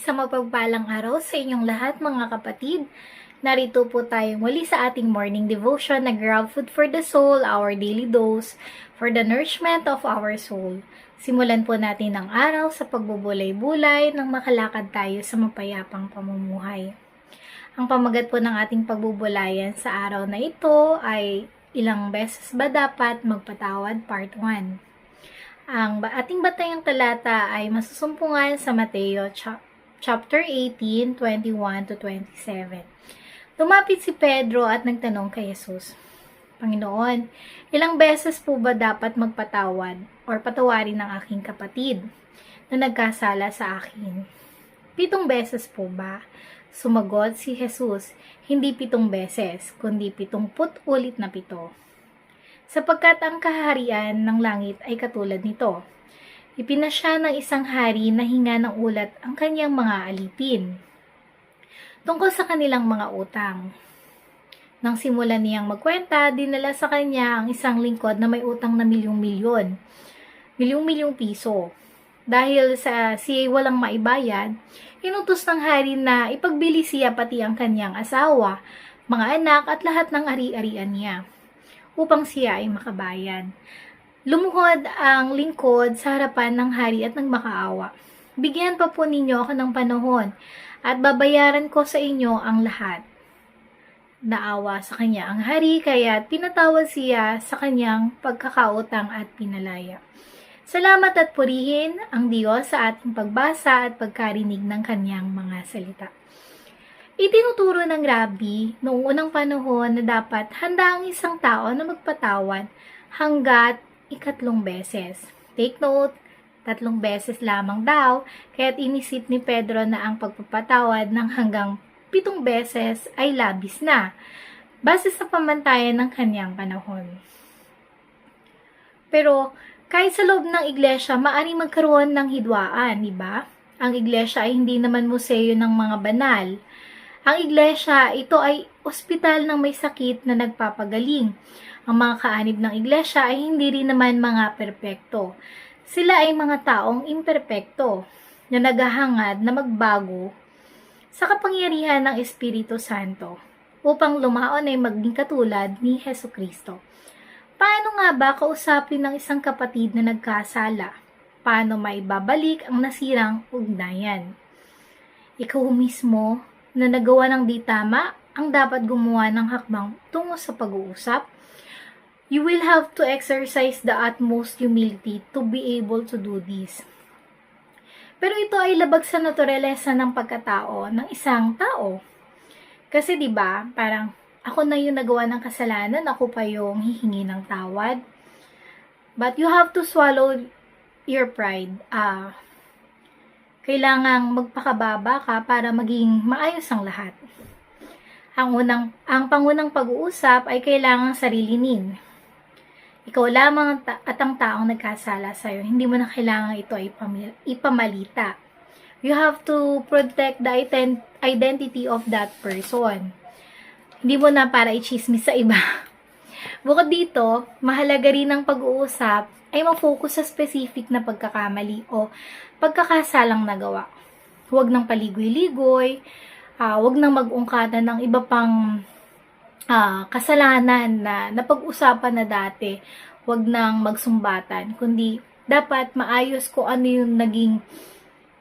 Isang mapagpalang araw sa inyong lahat mga kapatid. Narito po tayo muli sa ating morning devotion na Grab Food for the Soul, our daily dose for the nourishment of our soul. Simulan po natin ang araw sa pagbubulay-bulay nang makalakad tayo sa mapayapang pamumuhay. Ang pamagat po ng ating pagbubulayan sa araw na ito ay ilang beses ba dapat magpatawad part 1. Ang ating batayang talata ay masusumpungan sa Mateo chapter 18, 21 to 27. Lumapit si Pedro at nagtanong kay Jesus, Panginoon, ilang beses po ba dapat magpatawad or patawarin ng aking kapatid na nagkasala sa akin? 7 beses po ba? Sumagot si Jesus, hindi 7 beses, kundi 70 ulit na 7. Sapagkat ang kaharian ng langit ay katulad nito. Ipinasya ng isang hari na hinga ng ulat ang kanyang mga alipin tungkol sa kanilang mga utang. Nang simulan niyang magkwenta, dinala sa kanya ang isang lingkod na may utang na milyong-milyong piso. Dahil sa siya walang maibayad, inutos ng hari na ipagbili siya pati ang kanyang asawa, mga anak at lahat ng ari-arian niya, upang siya ay makabayad. Lumuhod ang lingkod sa harapan ng hari at nagmakaawa. Bigyan pa po ninyo ako ng panahon at babayaran ko sa inyo ang lahat. Naawa sa kanya ang hari kaya pinatawad siya sa kanyang pagkakautang at pinalaya. Salamat at purihin ang Diyos sa ating pagbasa at pagkarinig ng kanyang mga salita. Itinuturo ng Rabbi noong unang panahon na dapat handa ang isang tao na magpatawad hanggat 3 beses. Take note, 3 beses lamang daw, kaya't inisip ni Pedro na ang pagpapatawad ng hanggang 7 beses ay labis na, base sa pamantayan ng kanyang panahon. Pero kahit sa loob ng iglesia, maaaring magkaroon ng hidwaan, di ba? Ang iglesia ay hindi naman museo ng mga banal. Ang iglesia, ito ay ospital ng may sakit na nagpapagaling. Ang mga kaanib ng iglesia ay hindi rin naman mga perpekto. Sila ay mga taong imperpekto na naghahangad na magbago sa kapangyarihan ng Espiritu Santo upang lumaon ay maging katulad ni Hesukristo. Paano nga ba kausapin ng isang kapatid na nagkasala? Paano maibabalik ang nasirang ugnayan? Ikaw mismo na nagawa ng di tama ang dapat gumawa ng hakbang tungo sa pag-uusap. You will have to exercise the utmost humility to be able to do this. Pero ito ay labag sa naturalesa ng pagkatao ng isang tao. Kasi 'di ba, parang ako na yung nagawa ng kasalanan, ako pa yung hihingi ng tawad. But you have to swallow your pride. Kailangang magpakababa ka para maging maayos ang lahat. Ang pangunang pag-uusap ay kailangang sarilinin. Ikaw lamang at ang taong nagkasala sa'yo. Hindi mo na kailangan ito ay ipamalita. You have to protect the identity of that person. Hindi mo na para i-chismis sa iba. Bukod dito, mahalaga rin ang pag-uusap ay ma-focus sa specific na pagkakamali o pagkakasalang nagawa. Huwag nang paligoy-ligoy, huwag nang mag-ungkatan ng iba pang kasalanan na napag-usapan na dati. Huwag nang magsumbatan, kundi dapat maayos kung ano yung naging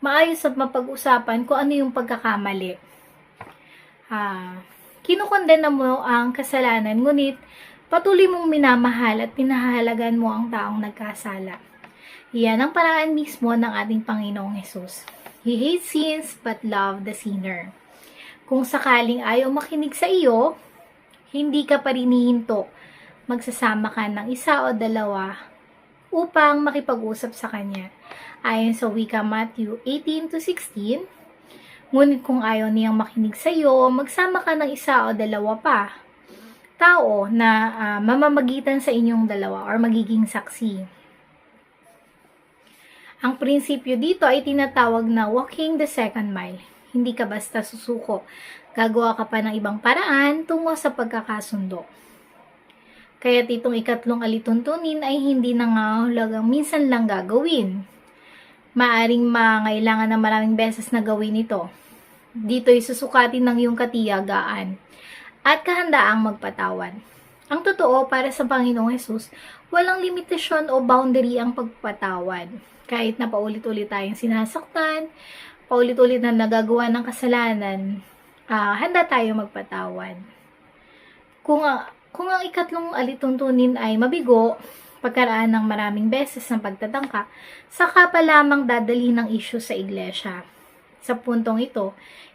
maayos at mapag-usapan kung ano yung pagkakamali. Kinukondena mo ang kasalanan, ngunit patuloy mong minamahal at pinahahalagan mo ang taong nagkasala. Iyan ang paraan mismo ng ating Panginoong Hesus. He hates sins but love the sinner. Kung sakaling ayaw makinig sa iyo, hindi ka pa rin hihinto. Magsasama ka ng 1 o 2 upang makipag-usap sa kanya. Ayon sa wika Matthew 18-16, ngunit kung ayaw niyang makinig sa iyo, magsama ka ng 1 o 2 pa tao na mamamagitan sa inyong dalawa or magiging saksi. Ang prinsipyo dito ay tinatawag na walking the second mile. Hindi ka basta susuko. Gagawa ka pa ng ibang paraan tungo sa pagkakasundo. Kaya itong 3 alituntunin ay hindi nangangahulugang minsan lang gagawin. Maaring mangailangan ng maraming beses na gawin ito. Dito ay susukatin ng iyong katiyagaan at kahandaang magpatawad. Ang totoo, para sa Panginoong Hesus, walang limitasyon o boundary ang pagpatawad. Kahit na paulit-ulit tayong sinasaktan, paulit-ulit na nagagawa ng kasalanan, handa tayo magpatawad. Kung ang 3 alituntunin ay mabigo, pagkaraan ng maraming beses ng pagtatangka, saka pa lamang dadalhin ng issue sa iglesia. Sa puntong ito,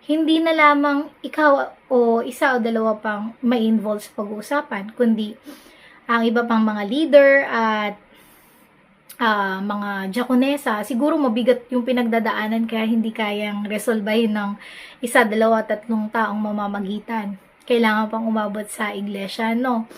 hindi na lamang ikaw o 1 o 2 pang may involve sa pag-uusapan, kundi ang iba pang mga leader at mga diakonesa. Siguro mabigat yung pinagdadaanan kaya hindi kayang resolbahin ng 1, 2, 3 taong mamamagitan. Kailangan pang umabot sa iglesia, no?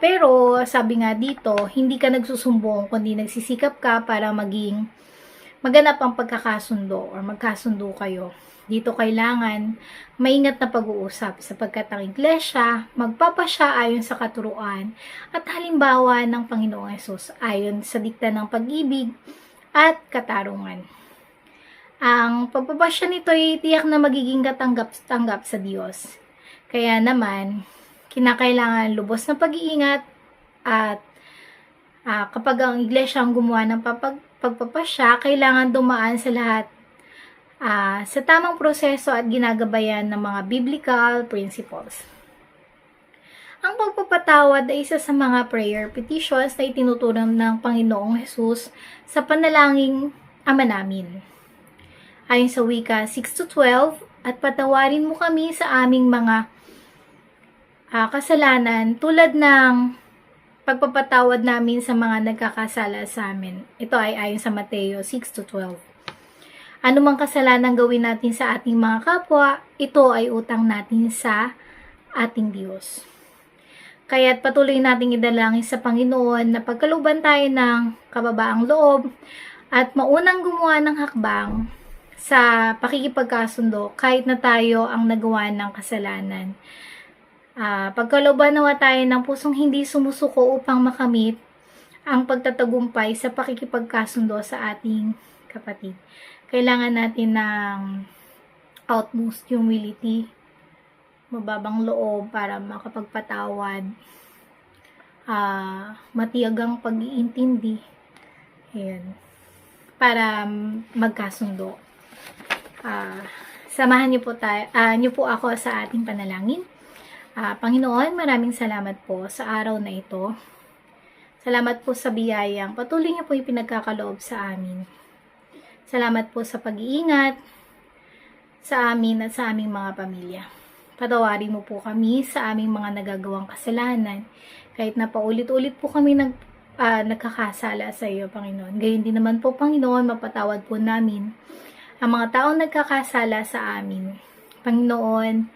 Pero sabi nga dito, hindi ka nagsusumbong kundi nagsisikap ka para maganap ang pagkakasundo or magkasundo kayo. Dito kailangan maingat na pag-uusap sapagkat ang iglesia magpapasya ayon sa katuruan at halimbawa ng Panginoong Hesus ayon sa dikta ng pag-ibig at katarungan. Ang pagpapasya nito ay tiyak na magiging katanggap-tanggap sa Diyos. Kaya naman, kinakailangan lubos na pag-iingat at kapag ang iglesia ang gumawa ng pagpapasya, kailangan dumaan sa lahat sa tamang proseso at ginagabayan ng mga biblical principles. Ang pagpapatawad ay isa sa mga prayer petitions na itinuturing ng Panginoong Hesus sa panalangin Ama Namin. Ayon sa wika 6-12, at patawarin mo kami sa aming mga kasalanan tulad ng pagpapatawad namin sa mga nagkakasala sa amin. Ito ay ayon sa Mateo 6-12. Ano mang kasalanan gawin natin sa ating mga kapwa, ito ay utang natin sa ating Diyos. Kaya't patuloy nating idalangin sa Panginoon na pagkalooban tayo ng kababaang loob at maunang gumawa ng hakbang sa pakikipagkasundo kahit na tayo ang nagawa ng kasalanan. Pagkalooban nawa tayo ng pusong hindi sumusuko upang makamit ang pagtatagumpay sa pakikipagkasundo sa ating kapatid. Kailangan natin ng utmost humility, mababang loob para makapagpatawad, matiyagang pag-iintindi, para magkasundo. Samahan niyo po ako sa ating panalangin. Panginoon, maraming salamat po sa araw na ito. Salamat po sa biyayang patuloy niyo po ipinagkakaloob sa amin. Salamat po sa pag-iingat sa amin at sa aming mga pamilya. Patawarin mo po kami sa aming mga nagagawang kasalanan. Kahit na paulit-ulit po kami nagkakasala sa iyo, Panginoon. Gayon din naman po, Panginoon, mapatawad po namin ang mga taong nagkakasala sa amin. Panginoon,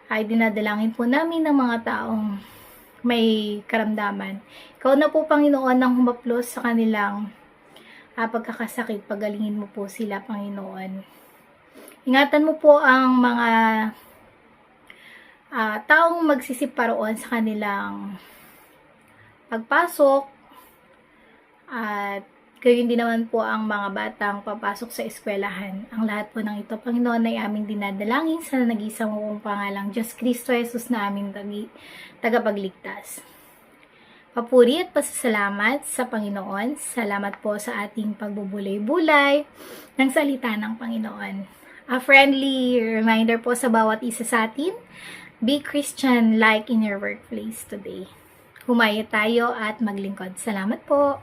ay dinadalangin po namin ng mga taong may karamdaman. Ikaw na po, Panginoon, ang humaplos sa kanilang pagkakasakit. Pagalingin mo po sila, Panginoon. Ingatan mo po ang mga taong magsisiparoon sa kanilang pagpasok at gayon din naman po ang mga batang papasok sa eskwelahan. Ang lahat po ng ito, Panginoon, ay aming dinadalangin sa nag-iisang mong pangalang Diyos Kristo Jesus na aming tagapagligtas. Papuri at pasasalamat sa Panginoon. Salamat po sa ating pagbubulay-bulay ng salita ng Panginoon. A friendly reminder po sa bawat isa sa atin, be Christian like in your workplace today. Humayo tayo at maglingkod. Salamat po.